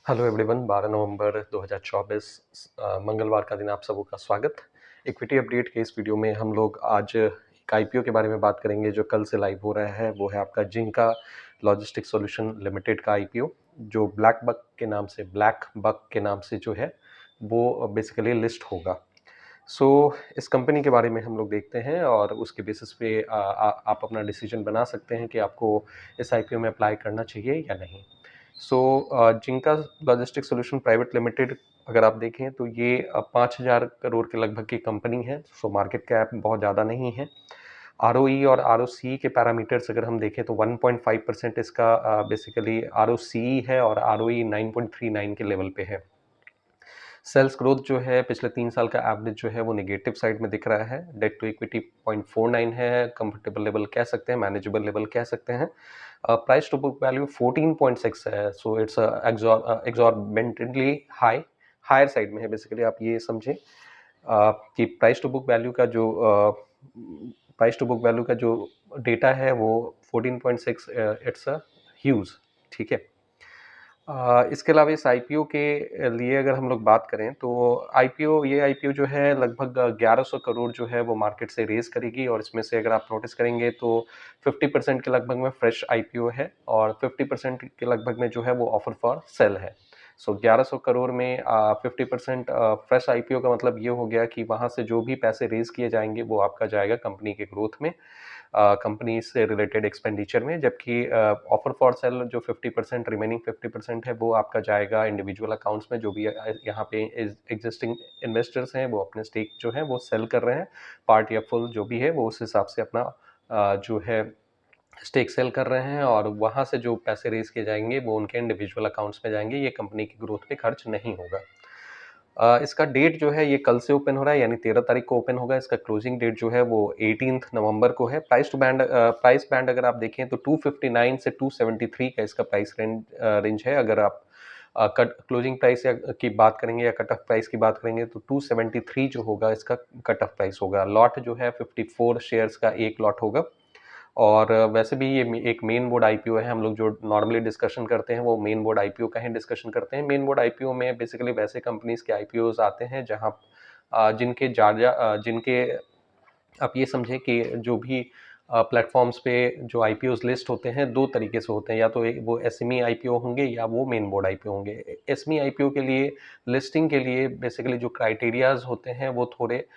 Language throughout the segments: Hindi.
हेलो एवरीवन, 12 नवंबर 2024 मंगलवार का दिन आप सबों का स्वागत। इक्विटी अपडेट के इस वीडियो में हम लोग आज एक आईपीओ के बारे में बात करेंगे जो कल से लाइव हो रहा है। वो है आपका जिंका लॉजिस्टिक सॉल्यूशन लिमिटेड का आईपीओ, जो ब्लैक बक के नाम से जो है वो बेसिकली लिस्ट होगा। इस कंपनी के बारे में हम लोग देखते हैं और उसके बेसिस पे आप अपना डिसीजन बना सकते हैं कि आपको इस आईपीओ में अप्लाई करना चाहिए या नहीं। जिंका लॉजिस्टिक सॉल्यूशन प्राइवेट लिमिटेड अगर आप देखें तो ये 5,000 करोड़ के लगभग की कंपनी है। मार्केट कैप बहुत ज़्यादा नहीं है। आरओई और आरओसी के पैरामीटर्स अगर हम देखें तो 1.5% इसका बेसिकली आरओसी है और आरओई 9.39 के लेवल पे है। सेल्स ग्रोथ जो है पिछले 3 साल का एवरेज जो है वो नेगेटिव साइड में दिख रहा है। डेट टू इक्विटी 0.49 है, कंफर्टेबल लेवल कह सकते हैं, मैनेजेबल लेवल कह सकते हैं। प्राइस टू बुक वैल्यू 14.6 है, सो इट्स एग्जॉर्बिटेंटली हायर साइड में है। बेसिकली आप ये समझें कि प्राइस टू बुक वैल्यू का जो डेटा है वो 14.6, इट्स अ ह्यूज, ठीक है। इसके अलावा इस आईपीओ के लिए अगर हम लोग बात करें तो ये आईपीओ जो है लगभग 1100 करोड़ जो है वो मार्केट से रेज करेगी और इसमें से अगर आप नोटिस करेंगे तो 50% के लगभग में फ्रेश आईपीओ है और 50% के लगभग में जो है वो ऑफर फॉर सेल है। 1100 करोड़ में 50% फ्रेश आईपीओ का मतलब ये हो गया कि वहाँ से जो भी पैसे रेज किए जाएंगे वो आपका जाएगा कंपनी के ग्रोथ में, कंपनी से रिलेटेड एक्सपेंडिचर में, जबकि ऑफर फॉर सेल जो 50% रिमेनिंग 50% है वो आपका जाएगा इंडिविजुअल अकाउंट्स में। जो भी यहाँ पे एग्जिस्टिंग इन्वेस्टर्स हैं वो अपने स्टेक जो है वो सेल कर रहे हैं, पार्ट या फुल जो भी है वो उस हिसाब से अपना जो है स्टेक सेल कर रहे हैं और वहाँ से जो पैसे रेज किए जाएंगे वो उनके इंडिविजुअल अकाउंट्स में जाएंगे। ये कंपनी की ग्रोथ पे खर्च नहीं होगा। इसका डेट जो है ये कल से ओपन हो रहा है, यानी 13 तारीख को ओपन होगा। इसका क्लोजिंग डेट जो है वो 18 नवंबर को है। प्राइस बैंड अगर आप देखें तो 259 से 273 का इसका प्राइस रेंज है। अगर आप क्लोजिंग प्राइस की बात करेंगे या कट ऑफ प्राइस की बात करेंगे तो 273 जो होगा इसका कट ऑफ प्राइस होगा। लॉट जो है 54 शेयर्स का एक लॉट होगा और वैसे भी ये एक मेन बोर्ड आईपीओ है। हम लोग जो नॉर्मली डिस्कशन करते हैं वो मेन बोर्ड आईपीओ का ही डिस्कशन करते हैं। मेन बोर्ड आईपीओ में बेसिकली वैसे कंपनीज के आईपीओज आते हैं जहां जिनके आप ये समझें कि जो भी प्लेटफॉर्म्स पे जो आईपीओज लिस्ट होते हैं दो तरीके से होते हैं, या तो वो एसएमई आईपीओ होंगे या वो मेन बोर्ड आईपीओ होंगे। एसएमई आईपीओ के लिए लिस्टिंग के लिए बेसिकली जो क्राइटेरियाज होते हैं वो थोड़े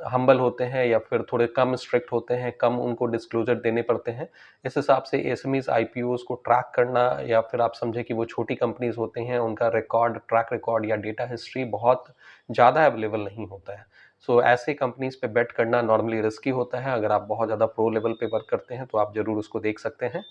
हम्बल होते हैं या फिर थोड़े कम स्ट्रिक्ट होते हैं, कम उनको डिस्क्लोजर देने पड़ते हैं। इस हिसाब से एसएमईज आईपीओज को ट्रैक करना, या फिर आप समझें कि वो छोटी कंपनीज होते हैं उनका ट्रैक रिकॉर्ड या डेटा हिस्ट्री बहुत ज़्यादा अवेलेबल नहीं होता है। ऐसे कंपनीज पे बेट करना नॉर्मली रिस्की होता है। अगर आप बहुत ज़्यादा प्रो लेवल पे वर्क करते हैं तो आप ज़रूर उसको देख सकते हैं,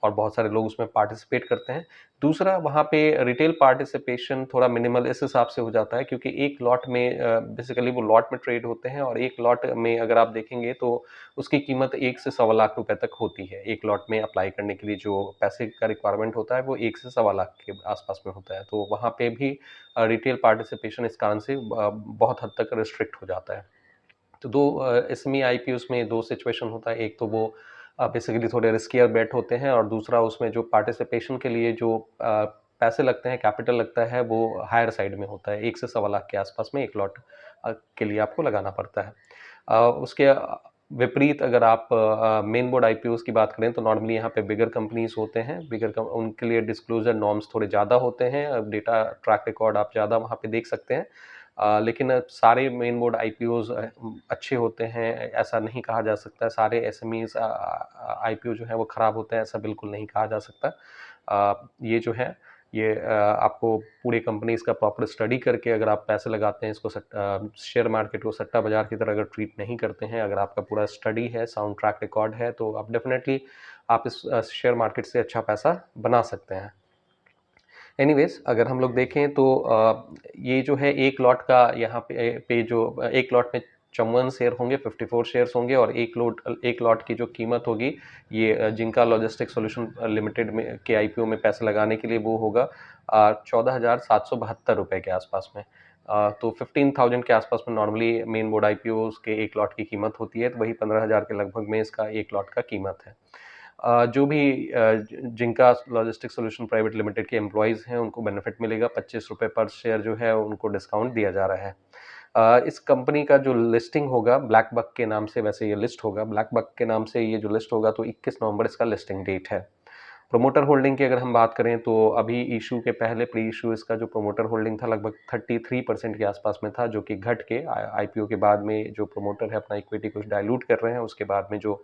और बहुत सारे लोग उसमें पार्टिसिपेट करते हैं। दूसरा, वहाँ पे रिटेल पार्टिसिपेशन थोड़ा मिनिमल इस हिसाब से हो जाता है क्योंकि एक लॉट में बेसिकली वो लॉट में ट्रेड होते हैं और एक लॉट में अगर आप देखेंगे तो उसकी कीमत 1 से 1.25 लाख रुपए तक होती है। एक लॉट में अप्लाई करने के लिए जो पैसे का रिक्वायरमेंट होता है वो 1 से 1.25 लाख के आसपास में होता है। तो वहाँ पे भी रिटेल पार्टिसिपेशन इस कारण से बहुत हद तक रिस्ट्रिक्ट हो जाता है। तो दो इसमें आईपीओ में दो सिचुएशन होता है। एक तो वो बेसिकली थोड़े रिस्कियर बेट होते हैं और दूसरा उसमें जो पार्टिसिपेशन के लिए जो पैसे लगते हैं, कैपिटल लगता है, वो हायर साइड में होता है। 1 से 1.25 लाख के आसपास में एक लॉट के लिए आपको लगाना पड़ता है। उसके विपरीत अगर आप मेन बोर्ड आईपीओज की बात करें तो नॉर्मली यहाँ पे बिगर कंपनीज होते हैं। उनके लिए डिस्क्लोजर नॉर्म्स थोड़े ज़्यादा होते हैं, डेटा ट्रैक रिकॉर्ड आप ज़्यादा वहाँ पे देख सकते हैं। लेकिन सारे मेन बोर्ड आईपीओज अच्छे होते हैं ऐसा नहीं कहा जा सकता। सारे एसएमईज आईपीओ जो है वो ख़राब होते हैं ऐसा बिल्कुल नहीं कहा जा सकता। ये जो है ये आपको पूरी कंपनीज का प्रॉपर स्टडी करके अगर आप पैसे लगाते हैं, इसको शेयर मार्केट को सट्टा बाजार की तरह अगर ट्रीट नहीं करते हैं, अगर आपका पूरा स्टडी है, साउंड ट्रैक रिकॉर्ड है, तो आप डेफिनेटली आप इस शेयर मार्केट से अच्छा पैसा बना सकते हैं। एनीवेज, अगर हम लोग देखें तो ये जो है एक लॉट का यहाँ पे जो एक लॉट में 54 शेयर होंगे, 54 शेयर्स होंगे और एक लॉट की जो कीमत होगी ये जिंका लॉजिस्टिक सॉल्यूशन लिमिटेड में के आईपीओ में पैसे लगाने के लिए वो होगा 14,772 रुपये के आसपास में। तो 15,000 के आसपास में नॉर्मली मेन बोर्ड आईपीओ के एक लॉट की कीमत होती है, तो वही 15,000 के लगभग में इसका एक लॉट का कीमत है। जो भी जिनका लॉजिस्टिक सॉल्यूशन प्राइवेट लिमिटेड के एम्प्लॉयज़ हैं उनको बेनिफिट मिलेगा। 25 रुपये पर शेयर जो है उनको डिस्काउंट दिया जा रहा है। इस कंपनी का जो लिस्टिंग होगा ब्लैक बक के नाम से, वैसे ये लिस्ट होगा ब्लैक बक के नाम से, ये जो लिस्ट होगा तो 21 नवंबर इसका लिस्टिंग डेट है। प्रोमोटर होल्डिंग की अगर हम बात करें तो अभी इशू के पहले प्री इशू इसका जो प्रोमोटर होल्डिंग था लगभग 33% के आसपास में था, जो कि घट के आईपीओ के बाद में जो प्रोमोटर है अपना इक्विटी कुछ डाइल्यूट कर रहे हैं, उसके बाद में जो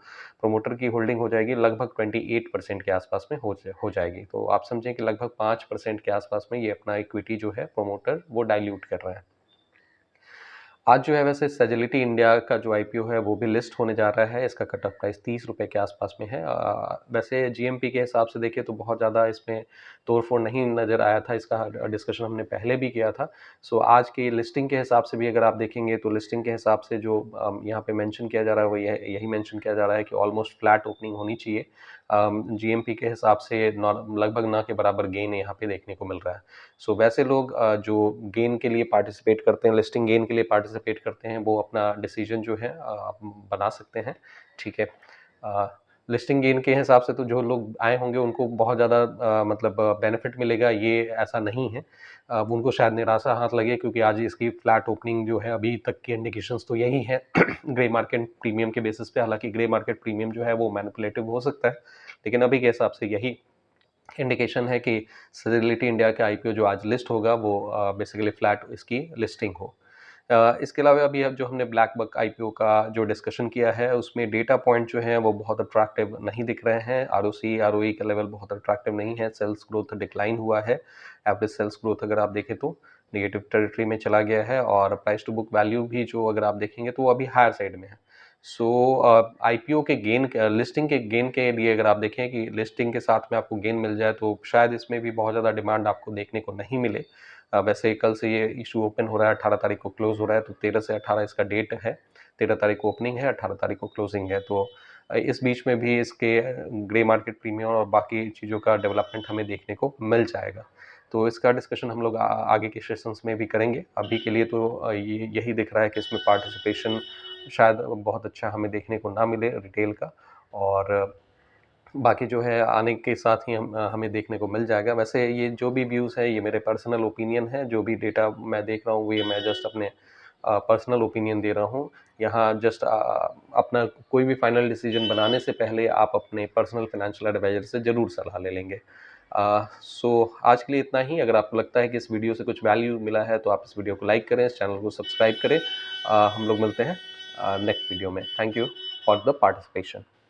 प्रोमोटर की होल्डिंग हो जाएगी लगभग 28% के आसपास में हो जाएगी। तो आप समझें कि लगभग 5% के आसपास में ये अपना इक्विटी जो है प्रोमोटर वो डाइल्यूट कर रहे हैं। आज जो है वैसे सेजिलिटी इंडिया का जो आईपीओ है वो भी लिस्ट होने जा रहा है। इसका कट ऑफ प्राइस 30 रुपये के आसपास में है। वैसे जीएमपी के हिसाब से देखिए तो बहुत ज़्यादा इसमें तोड़-फोड़ नहीं नज़र आया था, इसका डिस्कशन हमने पहले भी किया था। सो आज की लिस्टिंग के हिसाब से भी अगर आप देखेंगे तो लिस्टिंग के हिसाब से जो यहाँ पे मेंशन किया जा रहा है वो यही मेंशन किया जा रहा है कि ऑलमोस्ट फ्लैट ओपनिंग होनी चाहिए। जीएमपी के हिसाब से लगभग ना के बराबर गेन यहाँ पे देखने को मिल रहा है। सो वैसे लोग जो गेन के लिए पार्टिसिपेट करते हैं, लिस्टिंग गेन के लिए पार्टिसिपेट करते हैं, वो अपना डिसीजन जो है बना सकते हैं, ठीक है। लिस्टिंग गेन के हिसाब से तो जो लोग आए होंगे उनको बहुत ज़्यादा मतलब बेनिफिट मिलेगा ये ऐसा नहीं है। उनको शायद निराशा हाथ लगे क्योंकि आज इसकी फ्लैट ओपनिंग जो है अभी तक की इंडिकेशंस तो यही है ग्रे मार्केट प्रीमियम के बेसिस पे। हालांकि ग्रे मार्केट प्रीमियम जो है वो मैनिपुलेटिव हो सकता है, लेकिन अभी के हिसाब से यही इंडिकेशन है कि सेजिलिटी इंडिया का आईपीओ जो आज लिस्ट होगा वो बेसिकली फ्लैट इसकी लिस्टिंग हो। इसके अलावा अभी अब जो हमने ब्लैक बक आईपीओ का जो डिस्कशन किया है उसमें डेटा पॉइंट जो है वो बहुत अट्रैक्टिव नहीं दिख रहे हैं। आरओसी आरओई का लेवल बहुत अट्रैक्टिव नहीं है। सेल्स ग्रोथ डिक्लाइन हुआ है। एवरेज सेल्स ग्रोथ अगर आप देखें तो नेगेटिव टेरिटरी में चला गया है, और प्राइस टू बुक वैल्यू भी जो अगर आप देखेंगे तो वो अभी हायर साइड में है। सो आईपीओ के गेन लिस्टिंग के गेन के लिए अगर आप देखें कि लिस्टिंग के साथ में आपको गेन मिल जाए तो शायद इसमें भी बहुत ज़्यादा डिमांड आपको देखने को नहीं मिले। वैसे कल से ये इशू ओपन हो रहा है, 18 तारीख को क्लोज हो रहा है, तो 13 से 18 इसका डेट है। 13 तारीख को ओपनिंग है, 18 तारीख को क्लोजिंग है। तो इस बीच में भी इसके ग्रे मार्केट प्रीमियम और बाकी चीज़ों का डेवलपमेंट हमें देखने को मिल जाएगा। तो इसका डिस्कशन हम लोग आगे के सेशंस में भी करेंगे। अभी के लिए तो यही दिख रहा है कि इसमें पार्टिसिपेशन शायद बहुत अच्छा हमें देखने को ना मिले रिटेल का, और बाकी जो है आने के साथ ही हमें देखने को मिल जाएगा। वैसे ये जो भी व्यूज़ है ये मेरे पर्सनल ओपिनियन है। जो भी डेटा मैं देख रहा हूँ वो ये मैं जस्ट अपने पर्सनल ओपिनियन दे रहा हूँ। यहाँ जस्ट अपना कोई भी फाइनल डिसीजन बनाने से पहले आप अपने पर्सनल फाइनेंशियल एडवाइज़र से ज़रूर सलाह ले लेंगे। सो आज के लिए इतना ही। अगर आपको लगता है कि इस वीडियो से कुछ वैल्यू मिला है तो आप इस वीडियो को लाइक करें, इस चैनल को सब्सक्राइब करें। हम लोग मिलते हैं नेक्स्ट वीडियो में। Thank you for the participation.